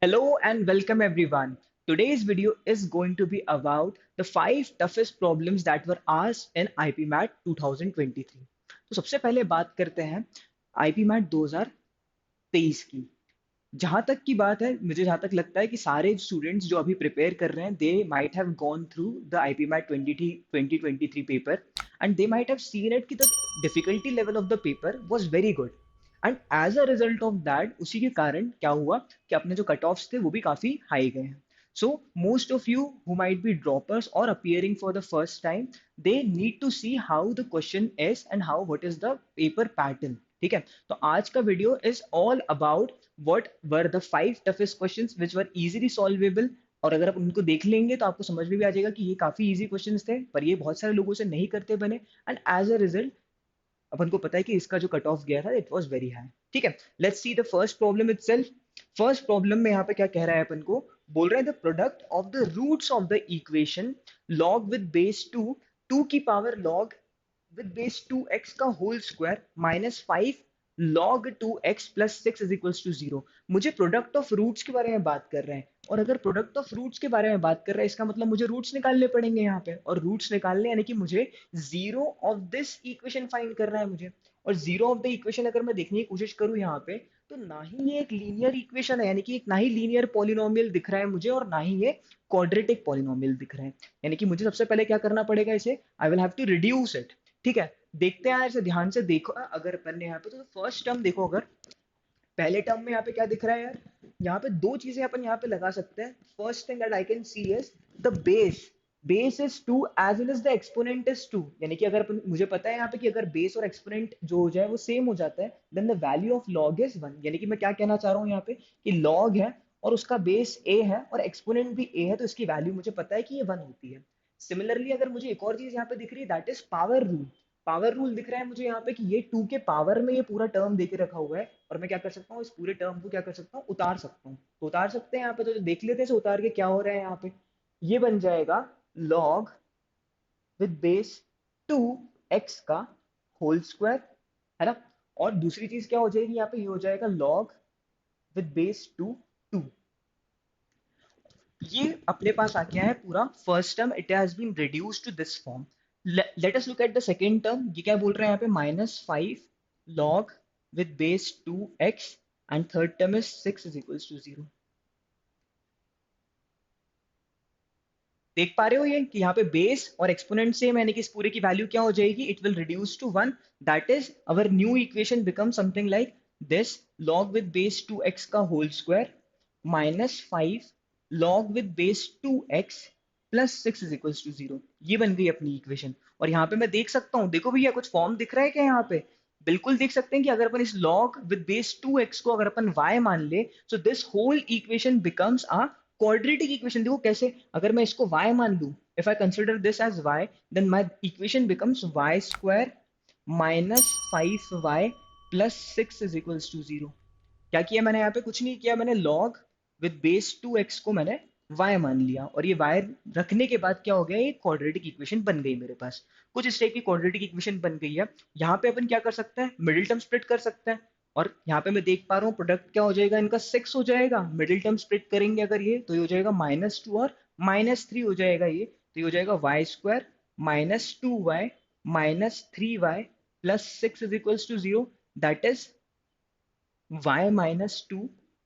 Hello and welcome everyone. Today's video is going to be about the 5 toughest problems that were asked in IPMAT 2023. तो सबसे पहले बात करते हैं IPMAT 2023 की। जहां तक की बात है, मुझे जहां तक लगता है कि सारे स्टूडेंट्स जो अभी प्रिपेयर कर रहे हैं, they might have gone through the IPMAT 2023 paper and they might have seen it कि the difficulty level of the paper was very good and as a result of that उसी के कारण क्या हुआ कि अपने जो कट ऑफ्स थे वो भी काफी हाई गए हैं. So most of you who might be droppers or appearing for the first time, they need to see how the question is and how what is the paper pattern. ठीक है, तो आज का video is all about what were the 5 toughest questions which were easily solvable. और अगर आप उनको देख लेंगे तो आपको समझ में भी आ जाएगा कि ये काफी इजी क्वेश्चंस थे, पर ये बहुत सारे लोगों से नहीं करते बने एंड एज अ रिजल्ट अपन को पता है कि इसका जो कट ऑफ गया था इट वाज वेरी हाई. ठीक है, let's see the first problem itself. First problem में यहाँ पे क्या कह रहा है अपन को, बोल रहे हैं the product of the roots of the equation log with base 2 2 की power log with base 2x का whole square minus 5 log 2x plus 6 is equals to 0. मुझे प्रोडक्ट ऑफ रूट्स के बारे में बात कर रहे हैं, और अगर प्रोडक्ट ऑफ रूट्स के बारे में बात कर रहे हैं इसका मतलब मुझे रूट्स निकालने पड़ेंगे यहाँ पे, और रूट्स निकालने यानी कि मुझे zero of this equation find करना है मुझे. और जीरो ऑफ द इक्वेशन अगर मैं देखने की कोशिश करूँ यहाँ पे, तो ना ही ये एक लीनियर इक्वेशन है, यानी कि ना ही लीनियर पॉलिनोमियल दिख रहा है मुझे, और ना ही ये क्वाड्रेटिक पॉलिनोमियल दिख रहा है. यानी कि मुझे सबसे पहले क्या करना पड़ेगा, इसे I will have to reduce it. ठीक है, देखते हैं इसे ध्यान से देखो. अगर अपन ने यहाँ पे तो फर्स्ट टर्म देखो, अगर पहले टर्म में यहाँ पे क्या दिख रहा है यार, यहाँ पे दो चीजें अपन यहाँ पे लगा सकते हैं. First thing that I can see is the base is 2 as well as the exponent is 2. यानी कि अगर मुझे पता है यहाँ पे कि अगर बेस और एक्सपोनेंट जो हो जाए वो सेम हो जाता है, then the value of log is 1. यानी कि मैं क्या कहना चाह रहा हूँ यहाँ पे कि लॉग है और उसका बेस a है और एक्सपोनेंट भी a है, तो इसकी वैल्यू मुझे पता है कि ये 1 होती है. सिमिलरली अगर मुझे एक और चीज यहाँ पे दिख रही है, that is power rule. Power rule दिख रहा है मुझे यहाँ पे कि ये 2 के पावर में ये पूरा टर्म देके रखा हुआ है, और मैं क्या कर सकता हूँ, इस पूरे टर्म को क्या कर सकता हूँ, उतार सकता हूँ. तो उतार सकते हैं यहाँ पे, तो देख लेते हैं इसे उतार के क्या हो रहा है यहाँ पे. ये बन जाएगा log विद बेस 2x का होल स्क्वायर, है ना. और दूसरी चीज क्या हो जाएगी यहाँ पे, ये हो जाएगा log विद बेस 2 2. ये अपने पास आ गया है पूरा first term, it has been reduced to this form. Let us look at the second term. ये क्या बोल रहे हैं यहाँ पे, minus 5 log with base 2x and third term is 6 is equals to 0. देख पा रहे हो ये कि यहाँ पे बेस और एक्सपोनेंट सेम है, यानी कि इस पूरे की वैल्यू क्या हो जाएगी, it will reduce to 1. That is our new equation become something like this, log with base 2x का whole square minus 5 log with base 2x plus 6 is equals to 0. ये बन गई अपनी इक्वेशन. और यहाँ पे मैं देख सकता हूँ, देखो भैया कुछ फॉर्म दिख रहा है क्या यहाँ पे. बिल्कुल देख सकते हैं कि अगर अपन इस log विद बेस 2x को अगर अपन y मान ले, so this whole equation becomes a quadratic equation. देखो कैसे, अगर मैं इसको y मान लूं, if I consider this as y, then my equation becomes y square minus 5y plus 6 is equals to 0. क्या किया मैंने यहाँ पे, कुछ नहीं किया, मैंने log विद बेस 2x को मैंने y मान लिया, और ये y रखने के बाद क्या हो गया, ये क्वाड्रेटिक इक्वेशन बन गई मेरे पास. कुछ इस टाइप की क्वाड्रेटिक इक्वेशन बन गई है. यहाँ पे अपन क्या कर सकते हैं, मिडिल टर्म स्प्लिट कर सकते हैं. और यहाँ पे मैं देख पा रहा हूँ प्रोडक्ट क्या हो जाएगा, इनका 6 हो जाएगा. मिडिल टर्म स्प्लिट करेंगे अगर ये, तो ये हो जाएगा -2 और -3 हो जाएगा ये. तो ये हो जाएगा y square minus 2y minus 3y plus 6 is equals to 0. That is y minus 2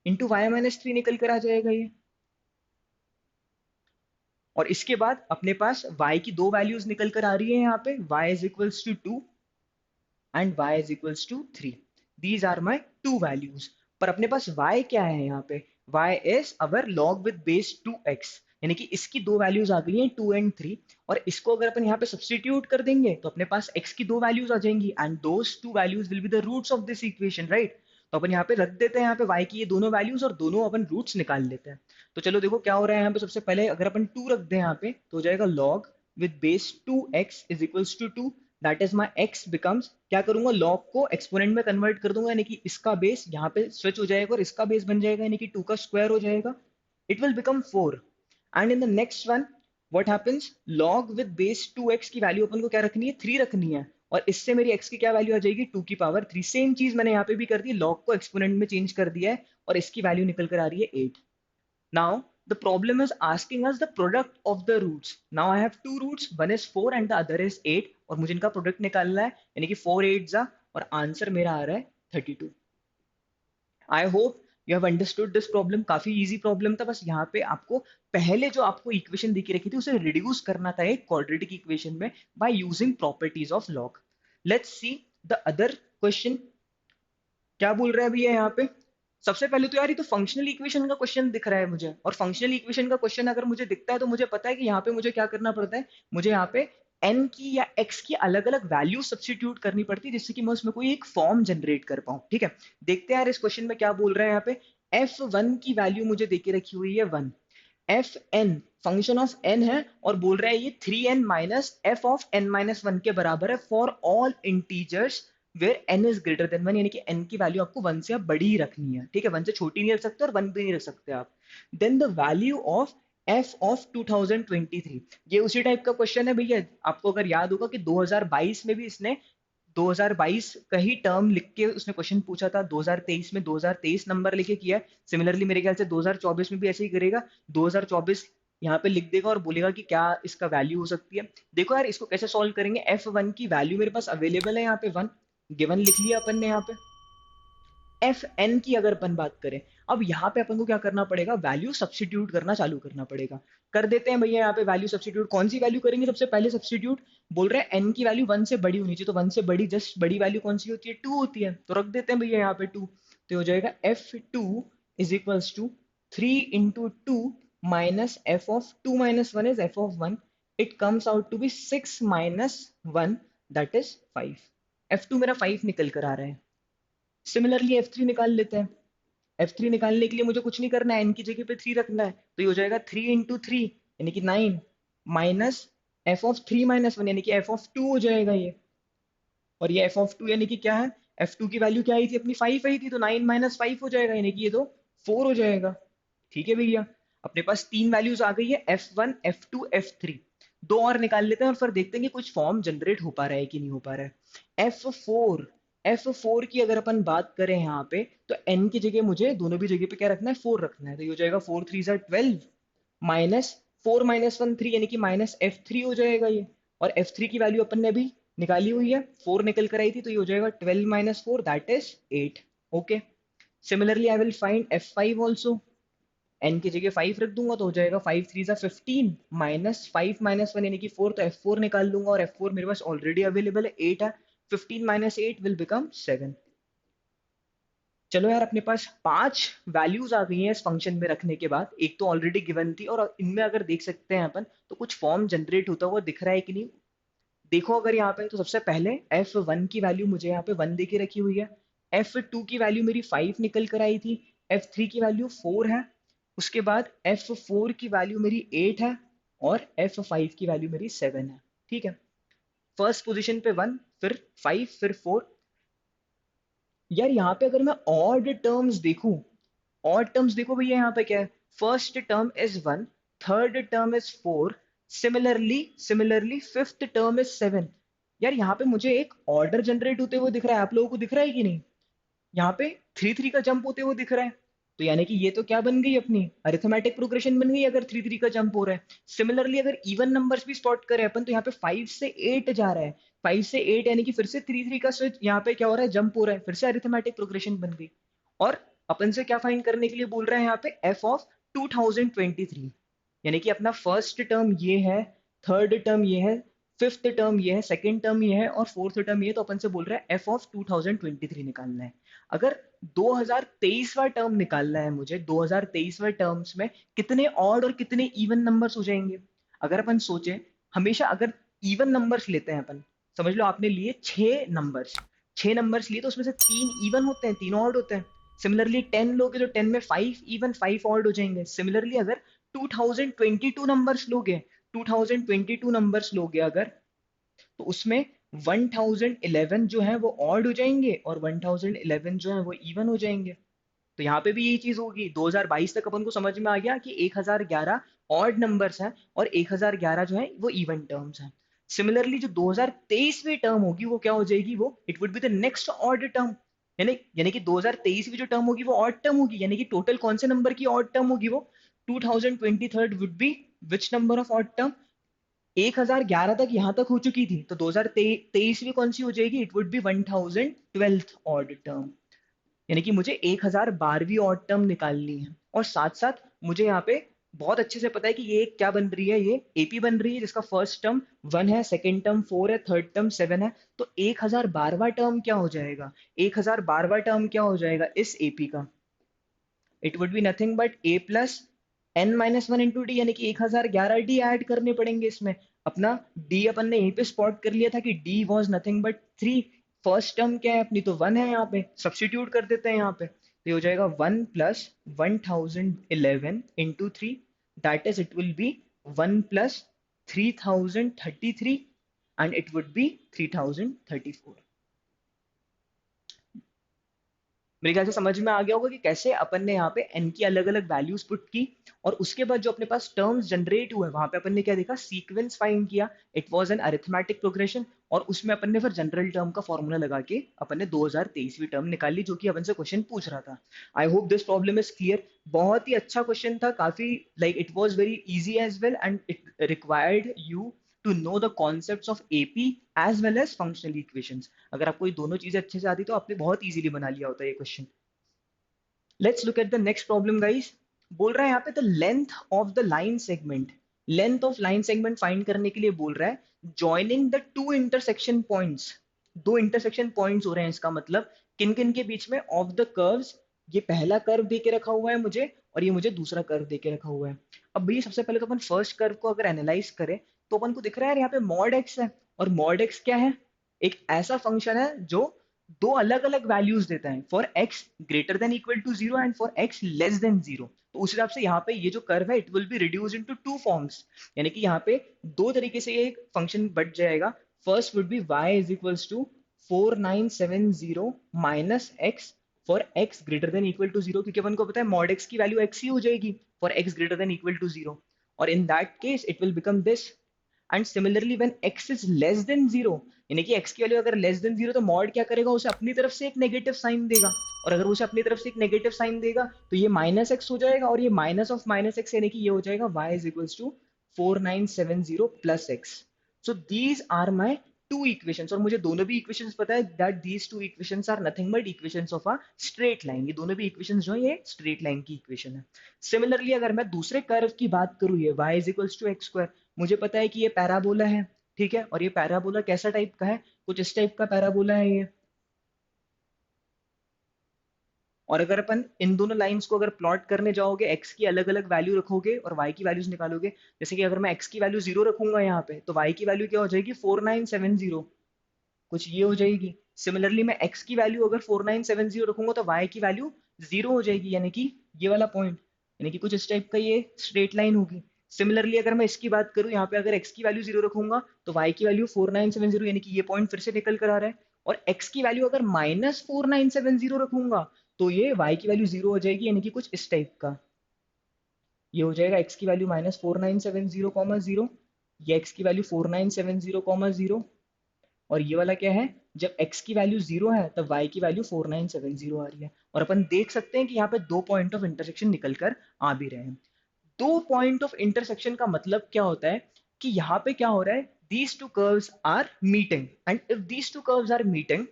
into Y minus 3 निकल कर आ जाएगा ये. और इसके बाद अपने पास y की दो वैल्यूज निकल कर आ रही है यहाँ पे, y is equals to 2 and y is equals to 3. These are my two values. पर अपने पास y क्या है यहाँ पे, y is our log with base 2x. यानी कि इसकी दो वैल्यूज आ गई हैं 2 एंड 3, और इसको अगर अपन यहाँ पे सब्सटीट्यूट कर देंगे तो अपने पास x की दो वैल्यूज आ जाएंगी, and those two values will be the roots of this equation, right. तो अपन यहाँ पे रख देते हैं यहाँ पे y की ये दोनों वैल्यूज, और दोनों अपन रूट्स निकाल लेते हैं. तो चलो देखो क्या हो रहा है यहाँ पे. सबसे पहले अगर अपन 2 रख दें यहाँ पे, तो हो जाएगा log with base 2x is equals to 2. That is my x becomes, क्या करूंगा, log को एक्सपोनेंट में कन्वर्ट कर दूंगा, यानी कि इसका बेस यहाँ पे स्विच हो जाएगा और इसका बेस बन जाएगा, यानी कि 2 का स्क्वायर हो जाएगा. It will become 4. And in the next one what happens, log with base 2x की वैल्यू अपन को क्या रखनी है, 3 रखनी है. और इससे मेरी x की क्या वैल्यू आ जाएगी, 2 की पावर 3. सेम चीज मैंने यहाँ पे भी कर दी, log को एक्सपोनेंट में चेंज कर दिया है, और इसकी वैल्यू निकल कर आ रही है 8. Now the problem is asking us the product of the roots. Now I have two roots, one is 4 and the other is 8, और मुझे इनका प्रोडक्ट निकालना है, यानी कि 4 8 जा, और आंसर मेरा आ रहा है 32। I hope you have understood this problem. काफी इजी प्रॉब्लम था, बस यहाँ पे आपको पहले जो आपको इक्वेशन दिखी रखी थी उसे रिड्यूस करना था एक क्वाड्रेटिक इक्वेशन में by using properties of log. Let's see the other question. क्या बोल रहा है भैया यहाँ पे? सबसे पहले तो यार ये तो फंक्शनल इक्वेशन का क्वेश्चन दिख रहा है मुझे, और फंक्शनल इक्वेशन का क्वेश्चन अगर मुझे दिखता है तो मुझे पता है कि यहाँ पे मुझे क्या करना पड़ता है, मुझे यहाँ पे n की या x की अलग अलग वैल्यू सब्स्टिट्यूट करनी पड़ती है जिससे कि मैं उसमें कोई एक फॉर्म जनरेट कर पाऊं। ठीक है, देखते हैं यार इस क्वेश्चन में क्या बोल रहा है यहाँ पे। f1 की वैल्यू मुझे देके रखी हुई है 1, fn फंक्शन ऑफ n है, और बोल रहा है ये 3n minus f of n minus 1 के बराबर है for all integers where n is greater than 1, यानी कि n की वैल्यू आपको 1 से अब बड़ी ही रखनी है। ठीक है, 1 से छोटी नहीं रख सकते और 1 भी नहीं रख सकते आप। Then the value of f of 2023, ये उसी टाइप का क्वेश्चन है भैया। आपको अगर याद होगा कि 2022 में भी इसने 2022 का ही टर्म लिख के उसने क्वेश्चन पूछा था, 2023 में 2023 नंबर लेके किया है। सिमिलरली मेरे ख्याल से 2024 में भी ऐसे ही करेगा, 2024 यहाँ पे लिख देगा और बोलेगा कि क्या इसका वैल्यू हो सकती है। देखो यार इसको कैसे सॉल्व करेंगे। f1 की वैल्यू मेरे पास अवेलेबल है यहाँ पे 1, गिवन लिख लिया अपन ने यहाँ पे। एफ एन की अगर अपन बात करें, अब यहाँ पे अपन को क्या करना पड़ेगा, वैल्यू सब्स्टिट्यूट करना चालू करना पड़ेगा। कर देते हैं भैया यहाँ पे वैल्यू सब्स्टिट्यूट। कौन सी वैल्यू करेंगे सबसे पहले सब्स्टिट्यूट? बोल रहे हैं एन की वैल्यू 1 से बड़ी होनी चाहिए, तो 1 से बड़ी जस्ट बड़ी वैल्यू कौन सी होती है, 2 होती है, तो रख देते हैं भैया यहाँ पे 2। तो हो जाएगा f2 is equals to 3 into 2 minus F of 2 minus 1 is F of 1, it comes out to be 6 minus 1 that is 5। f2 मेरा 5 निकल कर आ रहा है। सिमिलरली f3 निकाल लेते हैं। f3 निकालने के लिए मुझे कुछ नहीं करना है, n की जगह पे 3 रखना है, तो ये हो जाएगा 3 इंटू 3 यानी कि 9 माइनस एफ ऑफ 3 माइनस 1 यानी कि एफ ऑफ 2 हो जाएगा ये। और ये एफ ऑफ 2 यानी कि क्या है, f2 की वैल्यू क्या आई थी अपनी, 5 आई थी, तो 9 माइनस 5 हो जाएगा यानी कि ये तो 4 हो जाएगा। ठीक है भैया, अपने पास तीन वैल्यूज आ गई है, f1 f2 f3। दो और निकाल लेते हैं और फिर देखते हैं कि कुछ फॉर्म जनरेट हो पा रहा है कि नहीं हो पा रहा है। f4 की अगर अपन बात करें यहाँ पे, तो n की जगह मुझे दोनों भी जगह पे क्या रखना है, 4 रखना है, तो ये हो जाएगा 4 3 12 माइनस 4 माइनस 1 3 यानी कि माइनस f3 हो जाएगा ये। और f3 की वैल्यू अपन ने अभी निकाली हुई है, 4 निकल कर आई थी, तो ये हो जाएगा 12 minus 4 that is 8। Okay, similarly I will find f5 also. n की जगह 5 रख दूंगा तो हो जाएगा 5 3 15 माइनस 5 माइनस 1 यानी कि 4, तो f4 निकाल लूंगा, और f4 मेरे पास ऑलरेडी अवेलेबल है 8 है, 15 माइनस 8 विल बिकम 7। चलो यार अपने पास पांच वैल्यूज आ गई हैं इस फंक्शन में रखने के बाद, एक तो ऑलरेडी गिवन थी, और इनमें अगर देख सकते हैं अपन तो कुछ फॉर्म जनरेट होता हुआ दिख रहा है कि नहीं। देखो अगर यहाँ पे, तो सबसे पहले f1 की वैल्यू मुझे यहाँ पे 1 देके रखी हुई है, f2 की वैल्यू मेरी 5 निकल कर आई थी, f3 की वैल्यू 4 है, उसके बाद f4 की वैल्यू मेरी 8 है, और f5 की वैल्यू मेरी 7 है। ठीक है, फर्स्ट पोजीशन पे 1, फिर 5, फिर 4। यार यहाँ पे अगर मैं ऑड टर्म्स देखूं, ऑड टर्म्स देखो भैया यहाँ पे क्या है, first term is 1, third term is 4, similarly fifth term is 7। यार यहाँ पे मुझे एक ऑर्डर जनरेट होते हुए दिख रहा है, आप लोगों को दिख रहा है कि नहीं? यहाँ पे 3 3 का जंप होते हुए दिख रहा है, तो यानी कि ये तो क्या बन गई अपनी अरिथमेटिक प्रोग्रेशन बन गई अगर 3 3 का जंप हो रहा है। सिमिलरली अगर इवन नंबर्स भी स्पॉट करें अपन, तो यहाँ पे 5 से 8 जा रहा है, 5 से 8 यानी कि फिर से 3 3 का स्विच यहाँ पे क्या हो रहा है, जंप हो रहा है, फिर से अरिथमेटिक प्रोग्रेशन बन गई। और अपन से क्या फाइंड करने के लिए बोल रहा है यहाँ पे, एफ ऑफ 2023, यानी कि अपना फर्स्ट टर्म ये है, थर्ड टर्म ये है, फिफ्थ टर्म ये है, सेकंड टर्म ये है, और फोर्थ टर्म ये है, तो अपन से बोल रहा है एफ ऑफ 2023 निकालना है। अगर 2023वां टर्म निकालना है मुझे, 2023वां टर्म्स में कितने ऑड और कितने इवन नंबर्स हो जाएंगे। अगर अपन सोचें, हमेशा अगर इवन नंबर्स लेते हैं अपन, समझ लो आपने लिए 6 नंबर्स, 6 नंबर्स लिए, तो उसमें से 3 इवन होते हैं, 3 ऑड होते हैं। सिमिलरली 10 लोगे तो 10 में 5 इवन 5 ऑड हो जाएंगे। सिमिलरली अगर 2022 नंबर्स लोगे, 2022 नंबर्स लोगे अगर, तो उसमें 1011 जो है वो ऑड हो जाएंगे, और 1011 जो है वो इवन हो जाएंगे। तो यहाँ पे भी यही चीज होगी। 2022 तक अपन को समझ में आ गया कि 1011 ऑड नंबर्स हैं और 1011 जो है वो इवन टर्म्स हैं। सिमिलरली जो 2023वीं टर्म होगी वो क्या हो जाएगी, वो it would be the next odd term, यानी यानी कि 2023 की जो टर्म होगी वो ऑड टर्म होगी, यानी कि टोटल कौन से नंबर की ऑड टर्म होगी, वो 2023 would be which number of odd term? 1011 तक यहां तक हो चुकी थी, तो 2023 भी कौन सी हो जाएगी? It would B 1012th odd term, यानी कि मुझे 1012वीं ऑड टर्म निकालनी है। और साथ साथ मुझे यहाँ पे बहुत अच्छे से पता है कि ये क्या बन रही है, ये एपी बन रही है जिसका फर्स्ट टर्म 1 है, सेकंड टर्म 4 है, थर्ड टर्म 7 है। तो 1012वां टर्म क्या हो जाएगा? 1012वां टर्म क्या हो जाएगा इस एपी का? It would be nothing but A plus N minus one into D, यानी कि 1011 डी ऐड करने पड़ेंगे इसमें। अपना डी अपन ने यहीं पे स्पॉट कर लिया था कि D was nothing but 3। First term क्या है अपनी? तो 1 है, यहाँ पे सब्सटीट्यूट कर देते हैं यहाँ पे, तो ये हो जाएगा 1 plus 1011 into 3, that is it will B 1 plus 3033 and it would B 3034। मेरे ख्याल से समझ में आ गया होगा कि कैसे अपन ने यहाँ पे n की अलग अलग वैल्यूज पुट की, और उसके बाद जो अपने पास टर्म्स जनरेट हुए वहां पे अपन ने क्या देखा? सीक्वेंस फाइंड किया। It was an arithmetic progression, और उसमें अपन ने फिर जनरल टर्म का फॉर्मूला लगा के अपन ने 2023वीं टर्म निकाली, जो कि अपन से क्वेश्चन पूछ रहा था। I hope this problem is clear. बहुत ही अच्छा क्वेश्चन था, काफी like it was very easy as well, and it required you to know the concepts of AP as well as functional equations. अगर आपको ये दोनों चीजें अच्छे से आती तो आपने बहुत इजीली बना लिया होता ये question. Let's look at the next problem guys. बोल रहा है यहाँ पे the length of the line segment, length of line segment find करने के लिए बोल रहा है joining the two intersection points. दो इंटरसेक्शन पॉइंट्स हो रहे हैं, इसका मतलब किन किन के बीच में? Of the curves. ये पहला कर्व दे के रखा हुआ है मुझे, और ये मुझे दूसरा कर्व दे के रखा हुआ है। अब भैया सबसे पहले तो अपन फर्स्ट कर्व को अगर एनालाइज करें तो अपन को दिख रहा है यार यहाँ पे मॉड एक्स है, और मॉड एक्स क्या है? एक ऐसा फंक्शन है जो दो अलग अलग वैल्यूज देता है, for x greater than equal to zero and for X less than zero. तो उस हिसाब से यहाँ पे ये जो कर्व है it will be reduce into two forms, यानी कि यहाँ पे दो तरीके से ये फंक्शन बट जाएगा। First would be y is equals to 4970 minus x for x greater than equal to zero, क्योंकि अपन को पता है मॉड एक्स की वैल्यू एक्स ही हो जाएगी for x greater than equal to zero, और in that case it will become this. And similarly when x is less than zero, यानी कि x की वैल्यू अगर लेस देन जीरो, तो मॉड क्या करेगा? उसे अपनी तरफ से एक नेगेटिव साइन देगा, और अगर उसे अपनी तरफ से एक नेगेटिव साइन देगा तो ये माइनस एक्स हो जाएगा, और ये माइनस ऑफ माइनस एक्स यानी कि ये हो जाएगा y is equals to 4970 plus X. So these are my two equations, और मुझे दोनों भी इक्वेशंस पता है that these two equations are nothing but equations of a straight line. ये दोनों भी इक्वेशंस जो है ये स्ट्रेट लाइन की इक्वेशन है। सिमिलरली अगर मैं दूसरे कर्व की बात करूँ, ये y is equals to x square, मुझे पता है कि ये पैराबोला है, ठीक है, और ये पैराबोला कैसा टाइप का है? कुछ इस टाइप का पैराबोला है ये। और अगर अपन इन दोनों लाइंस को अगर प्लॉट करने जाओगे, x की अलग अलग वैल्यू रखोगे और y की वैल्यूज निकालोगे, जैसे कि अगर मैं x की वैल्यू जीरो रखूंगा यहाँ पे, तो y की वैल्यू क्या हो जाएगी? 4970, कुछ ये हो जाएगी। सिमिलरली मैं x की वैल्यू अगर 4970 रखूंगा तो y की वैल्यू जीरो हो जाएगी, यानी कि ये वाला पॉइंट, यानी कि कुछ इस टाइप का ये स्ट्रेट लाइन होगी। सिमिलरली अगर मैं इसकी बात करूं, यहाँ पे अगर x की वैल्यू जीरो रखूंगा तो y की वैल्यू 4970, यानी कि ये पॉइंट फिर से निकल कर आ रहा है। और x की वैल्यू अगर -4970 रखूंगा तो ये y की वैल्यू जीरो हो जाएगी, यानी कि कुछ इस टाइप का ये हो जाएगा। x की वैल्यू -4970, ये x की वैल्यू 4970, और ये वाला क्या है? जब x की वैल्यू जीरो है तब y की वैल्यू 4970 आ रही है, और अपन देख सकते हैं कि यहाँ पे दो पॉइंट ऑफ इंटरसेक्शन निकल कर आ भी रहे हैं। दो पॉइंट ऑफ इंटरसेक्शन का मतलब क्या होता है कि यहाँ पे क्या हो रहा है? These two curves are meeting, and if these two curves are meeting,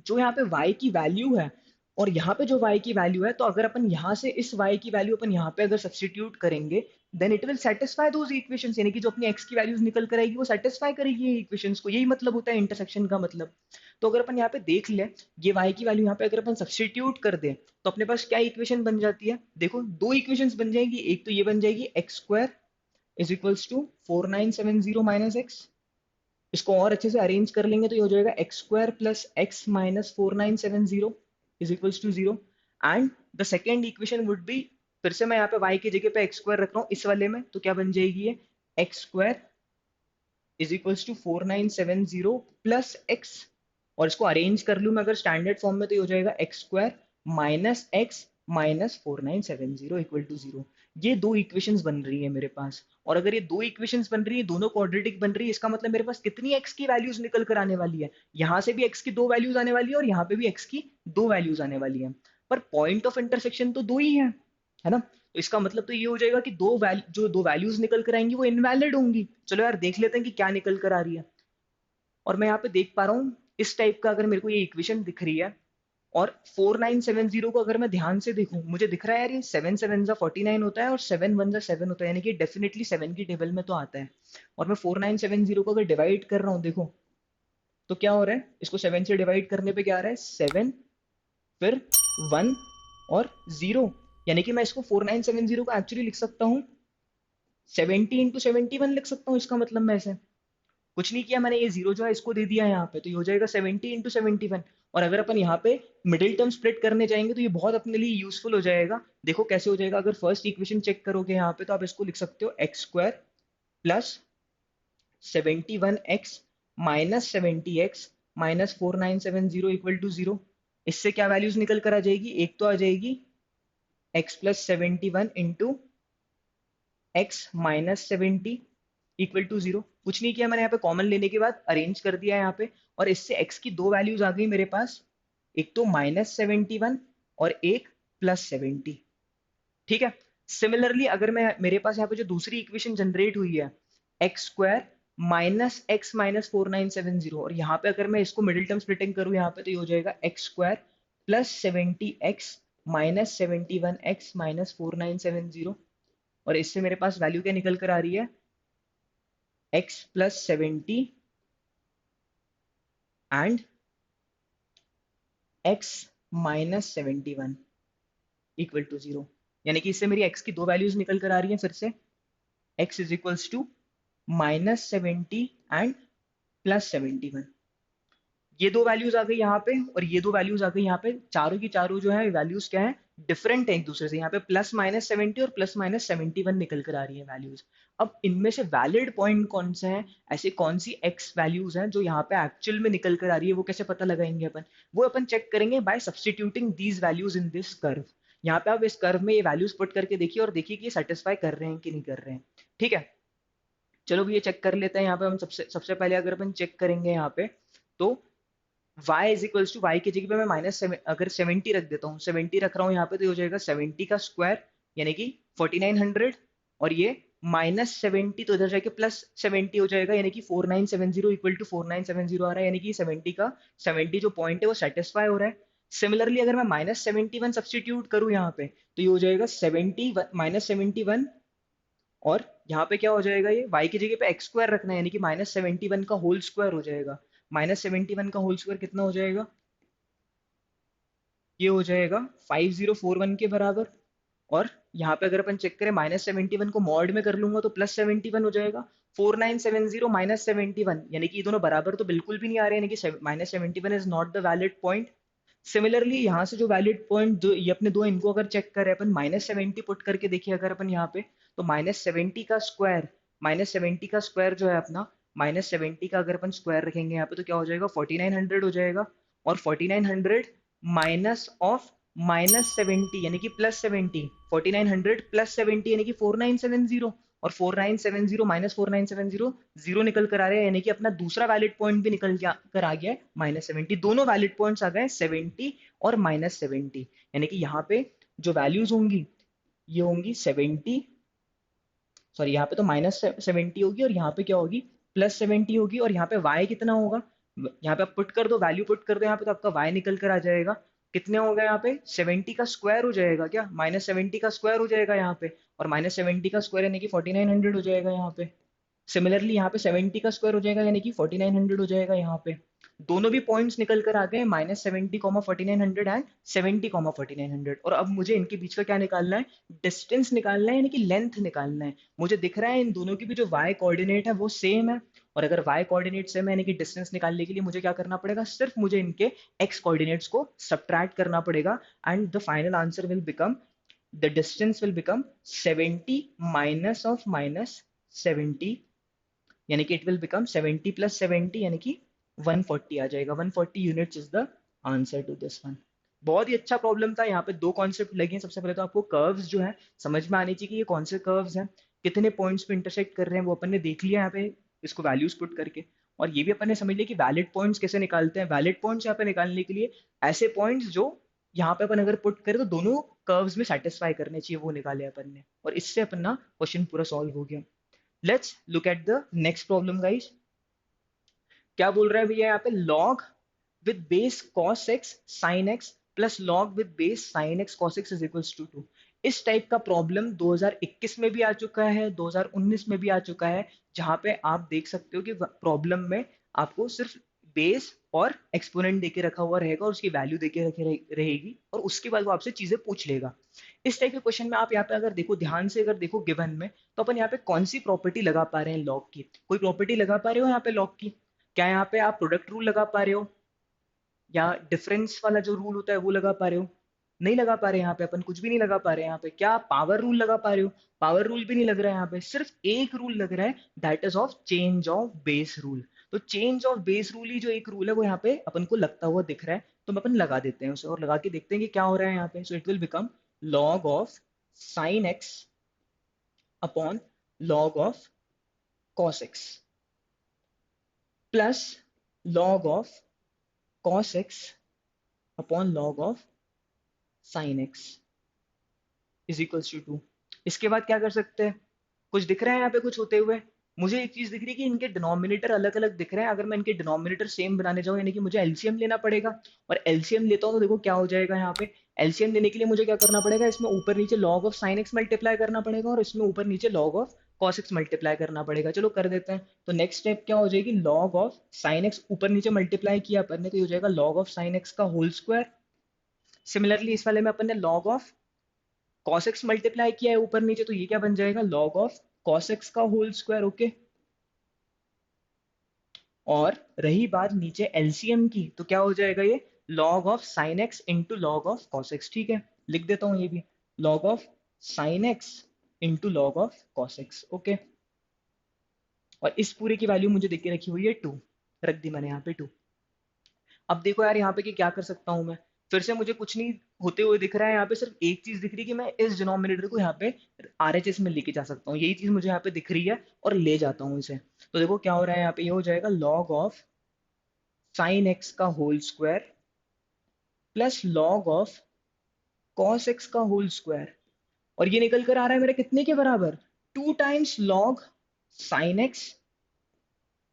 जो यहाँ पे y की वैल्यू है और यहाँ पे जो y की वैल्यू है, तो अगर अपन यहाँ से इस y की वैल्यू अपन यहाँ पे अगर सब्सटीट्यूट करेंगे, then it will satisfy those equations, यानी कि जो अपनी x की वैल्यूज निकल कर आएगी वो सेटिस्फाई करेगी ये इक्वेशंस को। यही मतलब होता है इंटरसेक्शन का मतलब। तो अगर अपन यहाँ पे देख ले, ये y की वैल्यू यहाँ पे अगर अपन सब्सटीट्यूट कर दे तो अपने पास क्या इक्वेशन बन जाती है? देखो दो इक्वेशंस बन जाएगी। एक तो ये बन जाएगी X square is equals to 4970 minus X, इसको और अच्छे से अरेंज कर लेंगे तो ये हो जाएगा X square plus X minus 4970 is equals to zero. And the second equation would be, फिर से मैं यहाँ पे y की जगह पे एक्स स्क्वायर रख रहा हूँ इस वाले में, तो क्या बन जाएगी ये? X square is equals to 4970 plus X, और इसको अरेंज कर लूँ मैं अगर स्टैंडर्ड फॉर्म में तो ये हो जाएगा X square minus X minus 4970 equal to zero. ये दो इक्वेशंस बन रही है मेरे पास, और अगर ये दो इक्वेशंस बन रही है, दोनों क्वाड्रेटिक बन रही है, इसका मतलब मेरे पास कितनी एक्स की वैल्यूज निकल कर आने वाली है? यहाँ से भी एक्स की दो वैल्यूज आने वाली है और यहाँ पे भी एक्स की दो वैल्यूज आने वाली है, पर पॉइंट ऑफ इंटरसेक्शन तो दो ही है। है ना। तो इसका मतलब तो ये हो जाएगा कि जो दो वैल्यूज निकल कर आएंगी वो इनवैलिड होंगी। चलो यार देख लेते हैं कि क्या निकल कर आ रही है। और मैं यहाँ पे देख पा रहा हूँ इस टाइप का, अगर मेरे को ये इक्वेशन दिख रही है और 4970 को अगर मैं ध्यान से देखूं, मुझे दिख रहा है यार ये 7 7 49 होता है और 7 1 7 होता है, यानी कि डेफिनेटली 7 की टेबल में तो आता है। और मैं 4970 को अगर डिवाइड कर रहा हूँ, देखो तो क्या हो रहा है, इसको 7 से डिवाइड करने पे क्या आ रहा है, 7, फिर 1 और 0। यानी कि मैं इसको 4970 को एक्चुअली लिख सकता हूँ 70 × 71 लिख सकता हूँ। इसका मतलब मैं ऐसे कुछ नहीं किया मैंने, ये जीरो जो है इसको दे दिया यहाँ पे, तो ये हो जाएगा 70 × 71। और अगर अपन यहाँ पे मिडिल टर्म स्प्लिट करने जाएंगे तो ये बहुत अपने लिए यूजफुल हो जाएगा। देखो कैसे हो जाएगा, अगर फर्स्ट इक्वेशन चेक करोगे यहाँ पे तो आप इसको लिख सकते हो x² plus 71x minus 70x minus 4970 equal to 0। इससे क्या वैल्यूज निकल कर आ जाएगी, एक तो आ जाएगी x plus 71 into x minus 70 equal to 0। कुछ नहीं किया मैंने, यहाँ पे कॉमन लेने के बाद अरेंज कर दिया है यहाँ पे, और इससे x की दो वैल्यूज आ गई मेरे पास, एक तो -71 और एक +70। ठीक है। सिमिलरली अगर मैं, मेरे पास यहाँ पे जो दूसरी इक्वेशन जनरेट हुई है x² माइनस एक्स माइनस 4970, और यहाँ पे अगर मैं इसको मिडिल टर्म स्प्लिटिंग करूँ यहाँ पे तो ये हो जाएगा x² plus 70x minus 71x minus 4970। और इससे मेरे पास वैल्यू क्या निकल कर आ रही है, x plus 70 and x minus 71 equal to 0। यानी कि इससे मेरी x की दो वैल्यूज निकल कर आ रही हैं फिर से, x is equals to -70 and +71। ये दो वैल्यूज आ गई यहाँ पे और ये दो वैल्यूज आ गई यहाँ पे, चारों की चारों जो है वैल्यूज क्या है, डिफरेंट है एक दूसरे से। यहाँ पे +-70 और +-71 निकल कर आ रही है वैल्यूज। अब इनमें से वैलिड पॉइंट कौन से हैं, ऐसे कौन सी x वैल्यूज हैं जो यहाँ पे एक्चुअल में निकल कर आ रही है, वो कैसे पता लगाएंगे अपन, वो अपन चेक करेंगे by substituting these values in this curve. यहाँ पे आप इस कर्व में ये वैल्यूज पुट करके देखिए और देखिए कि ये सेटिस्फाई कर रहे हैं कि नहीं कर रहे हैं। ठीक है। चलो भी ये चेक कर लेते हैं। यहाँ पे हम सबसे सबसे पहले अगर अपन चेक करेंगे यहाँ पे तो y is equals to, Y की जगह पे मैं अगर 70 रख देता हूँ, 70 रख रहा हूँ यहाँ पे तो ये हो जाएगा 70 का स्क्वायर यानी कि 4900, और ये -70 तो इधर जाके +70 हो जाएगा यानी कि 4970 इक्वल टू 4970 आ रहा है, यानी कि 70 का 70 जो पॉइंट है वो सेटिस्फाई हो रहा है। सिमिलरली अगर मैं -71 सब्सटीट्यूट करूँ यहाँ पे तो ये हो जाएगा 70 -71, और यहाँ पे क्या हो जाएगा, ये y की जगह पे x² रखना है यानी कि -71 का होल स्क्वायर हो जाएगा। -71 का होल स्क्वायर कितना हो जाएगा, ये हो जाएगा 5041 के बराबर। और यहाँ पे अगर अपन चेक करें -71 को मॉड में कर लूंगा तो +71 हो जाएगा। 4970 -71 यानी कि ये दोनों बराबर तो बिल्कुल भी नहीं आ रहे, यानी कि -71 is not the valid point. Similarly यहाँ से जो वैलिड पॉइंट दो, ये अपने दो इनको अगर चेक करें अपन, -70 पुट करके देखिए अगर अपन यहाँ पे, तो -70 का स्क्वायर जो है अपना, -70 का अगर अपन स्क्वायर रखेंगे यहाँ पे तो क्या हो जाएगा, 4900 हो जाएगा। और 4900 माइनस ऑफ -70 यानी कि +70, 4900 +70 यानी कि 4970, और 4970 -4970 जीरो निकल कर आ रहे हैं, यानी कि अपना दूसरा वैलिड पॉइंट भी निकल कर आ गया है -70। दोनों वैलिड पॉइंट्स आ गए 70 और -70, यानी कि यहाँ पे जो वैल्यूज होंगी ये होंगी 70, सॉरी यहाँ पे तो -70 होगी और यहाँ पे क्या होगी, +70 होगी। और यहाँ पे y कितना होगा, यहाँ पे आप पुट कर दो, वैल्यू पुट कर दो यहाँ पे तो आपका y निकल कर आ जाएगा। कितने होगा यहाँ पे, 70 का स्क्वायर हो जाएगा क्या, -70 का स्क्वायर हो जाएगा यहाँ पे, और -70 का स्क्वायर यानी कि 4900 हो जाएगा यहाँ पे। सिमिलरली यहाँ पे 70 का स्क्वायर हो जाएगा यानी कि 4900 हो जाएगा यहाँ पे। दोनों भी पॉइंट्स निकल कर आ गए, -70 4900 एंड 70 4900। और अब मुझे इनके बीच का क्या निकालना है, डिस्टेंस निकालना है, यानी कि लेंथ निकालना है। मुझे दिख रहा है इन दोनों की भी जो y कोऑर्डिनेट है वो सेम है, और अगर y कोऑर्डिनेट सेम है यानी कि डिस्टेंस निकालने के लिए मुझे क्या करना पड़ेगा, सिर्फ मुझे इनके x कोऑर्डिनेट्स को सब्ट्रैक्ट करना पड़ेगा, and the final answer will become, the distance will become 70 minus of -70, यानी कि इट विल बिकम 70 + 70 यानी कि 140 आ जाएगा। 140 units is the answer to this one. बहुत ही अच्छा प्रॉब्लम था। यहाँ पे दो कॉन्सेप्ट लगे हैं। सबसे पहले तो आपको कर्व्स जो है समझ में आनी चाहिए कि ये कौन से कर्व्स हैं, कितने पॉइंट्स पे इंटरसेक्ट कर रहे हैं, वो अपन ने देख लिया यहाँ पे इसको वैल्यूज पुट करके। और ये भी अपन ने समझ लिया कि वैलिड पॉइंट्स कैसे निकालते हैं। वैलिड पॉइंट्स यहाँ पे निकालने के लिए ऐसे पॉइंट्स जो यहाँ पे अपन अगर पुट करें तो दोनों कर्व्स में सेटिस्फाई करने चाहिए, वो निकाले अपन ने, और इससे अपना क्वेश्चन पूरा सॉल्व हो गया। Let's look at the next problem guys. क्या बोल रहा है भैया यहाँ पे, log with base cos x sin x plus log with base sin x cos x is equals to 2। इस टाइप का प्रॉब्लम 2021 में भी आ चुका है, 2019 में भी आ चुका है, जहां पे आप देख सकते हो कि प्रॉब्लम में आपको सिर्फ बेस और एक्सपोनेंट देके रखा हुआ रहेगा और उसकी वैल्यू देके रखी रहेगी, और उसके बाद वो आपसे चीजें पूछ लेगा। इस टाइप के क्वेश्चन में आप यहाँ पे अगर देखो, ध्यान से अगर देखो गिवन में, तो अपन यहाँ पे कौन सी प्रॉपर्टी लगा पा रहे हैं लॉग की? कोई प्रॉपर्टी लगा पा रहे हो यहाँ पे लॉग की? क्या यहाँ पे आप प्रोडक्ट रूल लगा पा रहे हो, या डिफरेंस वाला जो रूल होता है वो लगा पा रहे हो? नहीं लगा पा रहे, यहाँ पे अपन कुछ भी नहीं लगा पा रहे। यहाँ पे क्या आप पावर रूल लगा पा रहे हो? पावर रूल भी नहीं लग रहा है। यहाँ पे सिर्फ एक रूल लग रहा है, that is of change of base rule. तो चेंज ऑफ बेस रूल ही जो एक रूल है वो यहाँ पे अपन को लगता हुआ दिख रहा है, तो अपन लगा देते हैं उसे और लगा के देखते हैं कि क्या हो रहा है यहाँ पे। So it will become log of sine X upon log of cos X plus log of cos x upon log of sin x is equals to 2। इसके बाद क्या कर सकते हैं? कुछ दिख रहा है यहाँ पे कुछ होते हुए? मुझे एक चीज दिख रही है कि इनके डिनोमिनेटर अलग अलग दिख रहे हैं। अगर मैं इनके डिनोमिनेटर सेम बनाने जाऊँ, यानी कि मुझे एलसीएम लेना पड़ेगा, और एलसीएम लेता हूँ तो देखो क्या हो जाएगा यहाँ पे। एलसीएम लेने के लिए मुझे क्या करना पड़ेगा, इसमें ऊपर नीचे log of sine x multiply करना पड़ेगा, और इसमें ऊपर नीचे log of cos x multiply करना पड़ेगा। चलो कर देते हैं। तो नेक्स्ट स्टेप क्या हो जाएगी, log ऑफ साइन एक्स ऊपर नीचे मल्टीप्लाई किया अपन ने, तो ये हो जाएगा log ऑफ साइन एक्स का होल स्क्वायर। सिमिलरली इस वाले में अपन ने log of cos x multiply किया है ऊपर नीचे, तो ये क्या बन जाएगा, log ऑफ cos x का होल स्क्वायर। ओके, और रही बात नीचे एलसीएम की, तो क्या हो जाएगा ये, log of sine x into log of cos x। ठीक है, लिख देता हूं ये भी, log of sine x into log of cos x। Okay, और इस पूरे की वैल्यू मुझे देख के रखी हुई है 2, रख दी मैंने यहाँ पे 2। अब देखो यार यहाँ पे कि क्या कर सकता हूँ मैं, फिर से मुझे कुछ नहीं होते हुए दिख रहा है। यहाँ पे सिर्फ एक चीज दिख रही है कि मैं इस डिनोमिनेटर को यहाँ पे आरएचएस में लेके जा सकता हूँ, यही चीज मुझे यहाँ पे दिख रही है, और ले जाता हूँ इसे। तो देखो क्या हो रहा है यहाँ पे, ये हो जाएगा log ऑफ साइन एक्स का whole square plus log of cos x का होल स्क्वायर, और ये निकल कर आ रहा है मेरे कितने के बराबर, 2 times log sine x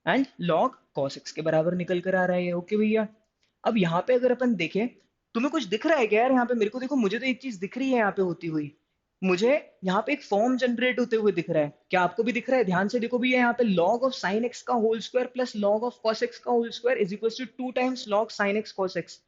and log cos x के बराबर निकल कर आ रहा है ये। ओके भैया, अब यहाँ पे अगर अपन देखें, तुम्हें कुछ दिख रहा है क्या यार यहाँ पे? मेरे को देखो, मुझे तो एक चीज दिख रही है यहाँ पे होती हुई, मुझे यहाँ पे एक फॉर्म जनरेट होते हुए दिख रहा है। क्या आपको भी दिख रहा है? ध्यान से देखो भैया, यहाँ पे log ऑफ साइन एक्स का whole square plus log of cos x का whole square is equal to 2 times log sine X cos x।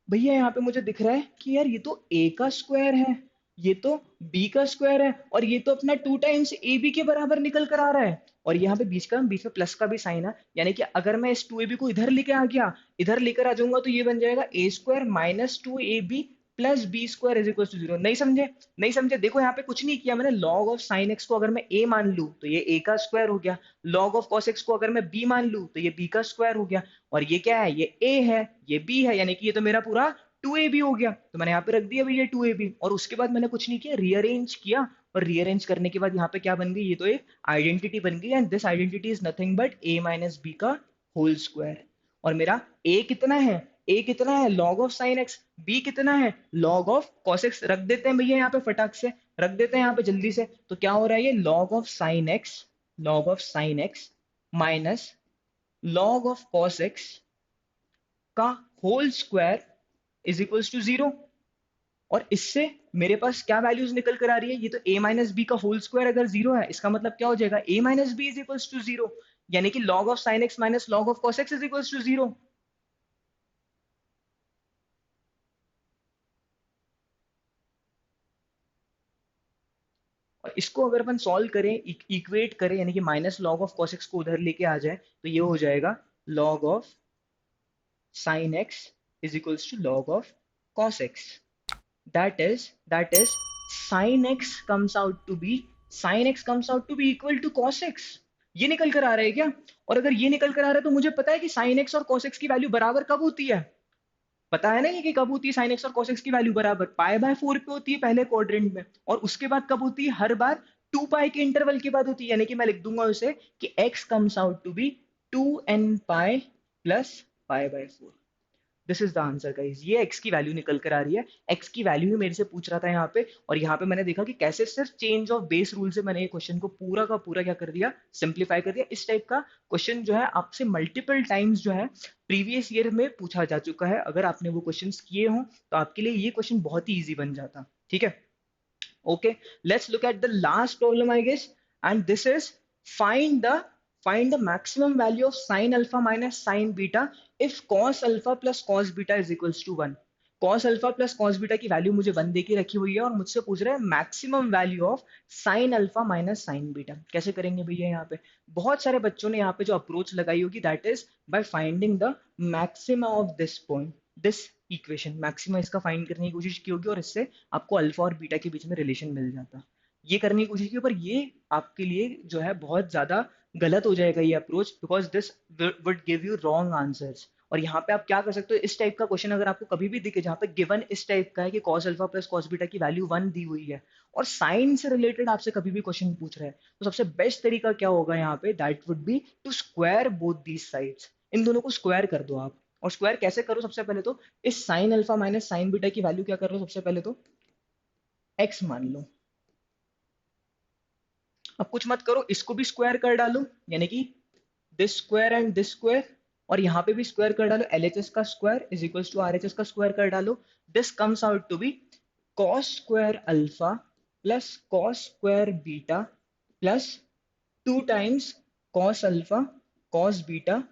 भैया यहाँ पे मुझे दिख रहा है कि यार ये तो a का स्क्वायर है, ये तो b का स्क्वायर है, और ये तो अपना 2 टाइम्स ए बी के बराबर निकल कर आ रहा है। और यहाँ पे बीच में प्लस का भी साइन है, यानी कि अगर मैं इस 2ab को इधर लेके आ गया, इधर लेकर आ जाऊंगा, तो ये बन जाएगा a square minus 2ab plus B square is equal to 0। नहीं समझे? नहीं समझे? देखो यहाँ पे कुछ नहीं किया मैंने, log ऑफ साइन एक्स को अगर मैं a मान लूं तो ये a का स्क्वायर हो गया, log ऑफ cos x को अगर मैं b मान लूं तो ये b का स्क्वायर हो गया, और ये क्या है, ये a है, ये b है, यानी कि ये तो मेरा पूरा 2ab हो गया। तो मैंने यहाँ पे रख दिया भैया 2ab, और उसके बाद मैंने कुछ नहीं किया, रीअरेंज किया, और रीअरेंज करने के बाद यहाँ पे क्या बन गई, ये तो एक आइडेंटिटी बन गई, and this identity is nothing but a minus b का होल स्क्वायर। और मेरा a कितना है, a कितना है, log of sine x, b कितना है, log ऑफ cos x। रख देते हैं भैया यहाँ पे, फटाक से रख देते हैं यहाँ पे जल्दी से। तो क्या हो रहा है, ये log of sine x, log of sine x minus log of cos x का whole square is equals to 0। और इससे मेरे पास क्या वैल्यूज निकल कर आ रही है, ये तो a माइनस बी का होल स्क्वायर अगर 0 है, इसका मतलब क्या हो जाएगा, a minus b is equals to 0, यानी कि log of sine x minus log of cos x is equals to 0। और इसको अगर अपन सॉल्व करें, इक्वेट करें, यानी कि minus log of cos x को उधर लेके आ जाए, तो ये हो जाएगा log of sine x is equals to log of cos x। That is sin x comes out to be equal to cos x। ये निकल कर आ रहा है क्या? और अगर ये निकल कर आ रहा है, तो मुझे पता है कि sin x और cos x की वैल्यू बराबर कब होती है। पता है ना ये कि कब होती है sin x और cos x की वैल्यू बराबर, पाई बाय 4 पे होती है पहले क्वाड्रेंट में, और उसके बाद कब होती है, हर बार 2 पाई के इंटरवल के बाद होती है, यानी कि मैं लिख दूंगा उसे कि x comes out to be 2n pi plus pi by 4। This is the answer guys, ये x की वैल्यू निकल कर आ रही है। x की वैल्यू ही मेरे से पूछ रहा था यहाँ पे, और यहाँ पे मैंने देखा कि कैसे सिर्फ चेंज ऑफ बेस रूल से मैंने ये क्वेश्चन को पूरा का पूरा क्या कर दिया, सिंप्लीफाई कर दिया। इस टाइप का क्वेश्चन जो है आपसे मल्टीपल टाइम्स जो है प्रीवियस ईयर में पूछा जा चुका है। अगर आपने वो क्वेश्चन किए हों तो आपके लिए ये क्वेश्चन बहुत ही ईजी बन जाता। ठीक है, okay, let's look at the last problem I guess, and this is find the find the maximum value of sine alpha minus sine beta if cos alpha plus cos beta is equals to 1। cos alpha plus cos beta की value मुझे 1 दे के रखी हुई है और मुझसे पूछ रहे हैं maximum value of sin alpha minus sin beta. कैसे करेंगे भैया? यहाँ पे बहुत सारे बच्चों ने यहाँ पे जो अप्रोच लगाई होगी that is by finding the maxima of this point, this equation, maxima इसका फाइंड करने की कोशिश की होगी और इससे आपको अल्फा और बीटा के बीच में रिलेशन मिल जाता। ये करने की कोशिश की, पर ये आपके लिए जो है बहुत ज्यादा गलत हो जाएगा ये approach, because this would give you wrong answers. और यहाँ पे आप क्या कर सकते हो, इस टाइप का क्वेश्चन अगर आपको कभी भी दिखे जहाँ पे गिवन इस टाइप का है कि cos alpha plus cos beta की वैल्यू 1 दी हुई है और साइन से रिलेटेड आपसे कभी भी क्वेश्चन पूछ रहा है, तो सबसे बेस्ट तरीका क्या होगा यहाँ पे, that would be to square both these sides. इन दोनों को स्क्वायर कर दो आप। और स्क्वायर कैसे करो? सबसे पहले तो इस sine alpha minus sign beta की वैल्यू क्या कर लो, सबसे पहले तो x मान लो। अब कुछ मत करो, इसको भी स्क्वायर कर डालो, यानी कि this square and this square, और यहाँ पे भी स्क्वायर कर डालो, LHS का square is equals to RHS का स्क्वायर कर डालो। This comes out to be cos square alpha plus cos square beta plus 2 times cos alpha cos beta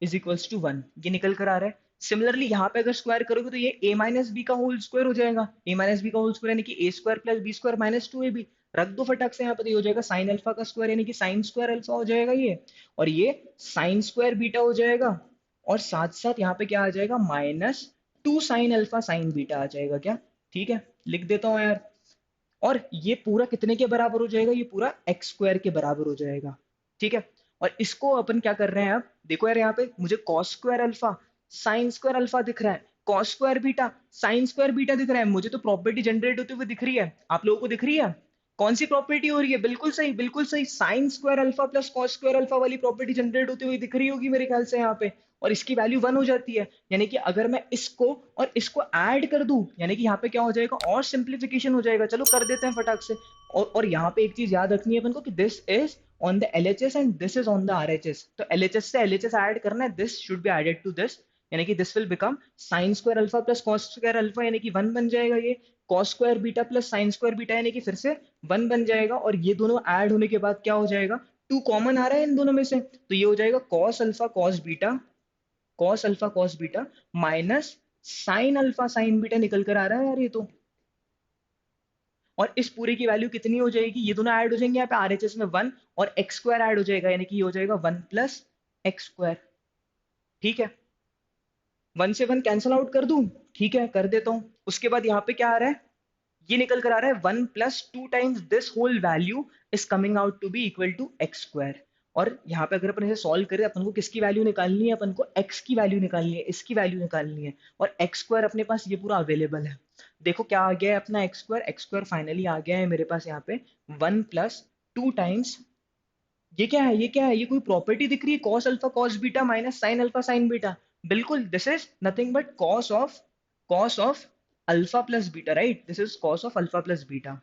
is equals to 1। ये निकल कर आ रहा है। सिमिलरली यहाँ पे अगर स्क्वायर करोगे तो ये a माइनस बी का होल स्क्वायर हो जाएगा। a माइनस बी का होल स्क्वायर यानी कि a square plus B square minus 2ab। रख दो फटाक से यहाँ पे, तो ये हो जाएगा साइन अल्फा का स्क्वायर यानी कि साइन स्क्वायर अल्फा हो जाएगा ये, और ये साइन स्क्वायर बीटा हो जाएगा, और साथ साथ यहाँ पे क्या आ जाएगा, minus 2 sine alpha sine beta आ जाएगा क्या? ठीक है, लिख देता हूँ यार। और ये पूरा कितने के बराबर हो जाएगा, ये पूरा एक्स स्क्वायर के बराबर हो जाएगा। ठीक है, और इसको अपन क्या कर रहे हैं, अब देखो यार यहाँ पे मुझे cos square alpha sign square alpha दिख रहा है, cos square beta sine square beta दिख रहा है, मुझे तो प्रॉपर्टी जनरेट होते हुए दिख रही है। आप लोगों को दिख रही है? कौन सी प्रॉपर्टी हो रही है? बिल्कुल सही, बिल्कुल सही, sign square alpha plus cos square alpha वाली प्रॉपर्टी जनरेट होती हुई दिख रही होगी मेरे ख्याल से यहाँ पे। और इसकी वैल्यू 1 हो जाती है, यानी कि अगर मैं इसको और इसको ऐड कर दूं, यानी कि यहाँ पे क्या हो जाएगा, और सिंप्लीफिकेशन हो जाएगा। चलो कर देते हैं फटाक से। और यहाँ पे एक चीज याद रखनी है अपन को कि this is on the LHS and this is on the RHS। तो LHS से LHS ऐड करना है, this should be added to this, यानी कि this will become sine square alpha plus cos square alpha, यानी कि 1 बन जाएगा ये। Cos square beta plus sine square beta यानी कि फिर से 1 बन जाएगा, और ये दोनों ऐड होने के बाद क्या हो जाएगा, 2 कॉमन आ रहा है इन दोनों में से, तो ये हो जाएगा cos alpha cos beta, cos alpha cos beta minus sine alpha sine beta निकल कर आ रहा है यार ये तो। और इस पूरे की वैल्यू कितनी हो जाएगी, ये दोनों ऐड हो जाएंगे यहाँ पे RHS में 1, और एक्स स्क्वायर ऐड हो जाएगा, यानी कि ये हो जाएगा 1 प्लस एक्स स्क्वायर। ठीक है, 1 से 1 कैंसल आउट कर दूं? ठीक है, कर देता हूं। उसके बाद यहाँ पे क्या आ रहा है, ये निकल कर आ रहा है 1 plus 2 times this whole value is coming out to be equal to x square. और यहाँ पे अगर अपन इसे सॉल्व करें, अपन को किसकी वैल्यू निकालनी है, अपन को x की वैल्यू निकालनी है, इसकी वैल्यू निकालनी है, और एक्स स्क्वायर अपने पास ये पूरा अवेलेबल है। देखो क्या आ गया है अपना एक्स स्क्वायर फाइनली आ गया है मेरे पास यहाँ पे 1 प्लस 2 टाइम्स, ये क्या है, ये क्या है, ये कोई प्रॉपर्टी दिख रही है, cos alpha cos beta minus sine alpha sine beta. बिल्कुल, this is nothing but cos of alpha plus beta, right, this is cos of alpha plus beta.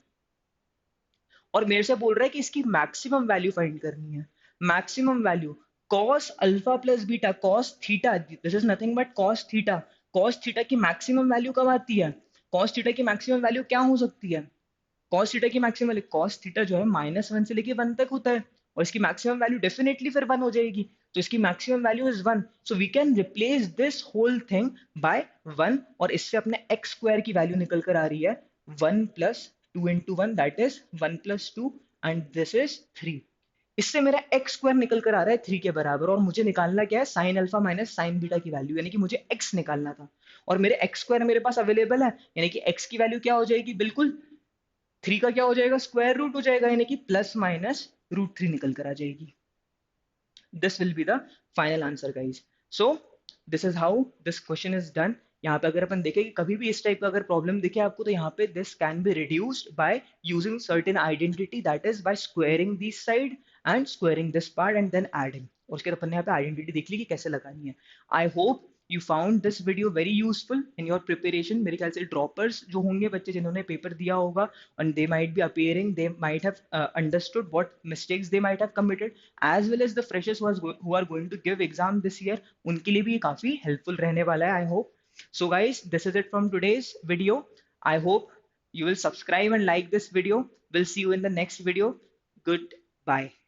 और मेरे से बोल रहा है कि इसकी मैक्सिमम वैल्यू फाइंड करनी है। Maximum value cos alpha plus beta cos theta, this is nothing but cos theta. Cos theta की मैक्सिमम वैल्यू कब आती है? कॉस थीटा की मैक्सिमम वैल्यू क्या हो सकती है? कॉस थीटा की मैक्सिमम वैल्यू, कॉस थीटा जो है -1 से लेके 1 तक होता है, और इसकी मैक्सिमम वैल्यू डेफिनेटली फिर 1 हो जाएगी। तो इसकी maximum value is 1, so we can replace this whole thing by 1, और इससे अपने एक्स स्क्वायर की वैल्यू निकल कर आ रही है 1 plus 2 into 1 that is 1 plus 2, and this is 3। इससे मेरा एक्स स्क्वायर निकल कर आ रहा है 3 के बराबर, और मुझे निकालना क्या है, sine alpha minus sign beta की वैल्यू, यानी कि मुझे एक्स निकालना था, और मेरे एक्स स्क्वायर मेरे पास अवेलेबल है, यानी कि एक्स की वैल्यू क्या हो जाएगी, बिल्कुल 3 का क्या हो जाएगा, स्क्वायर रूट हो जाएगा, यानी कि प्लस माइनस √3 निकल कर आ जाएगी। This will be the final answer guys. So this is how this question is done. यहाँ पे अगर अपन देखें कि कभी भी इस टाइप का अगर प्रॉब्लम दिखे आपको, तो यहाँ पे this can be reduced by using certain identity, that is by squaring this side and squaring this part and then adding. और उसके बाद अपन ने यहाँ पे आइडेंटिटी देख ली कि कैसे लगानी है। I hope you found this video very useful in your preparation. मेरे ख्याल से droppers जो होंगे बच्चे जिन्होंने पेपर दिया होगा and they might be appearing, they might have understood what mistakes they might have committed, as well as the freshers who are going to give exam this year, उनके लिए भी ये काफी helpful रहने वाला है, I hope. So guys, this is it from today's video. I hope you will subscribe and like this video. We'll see you in the next video. Goodbye.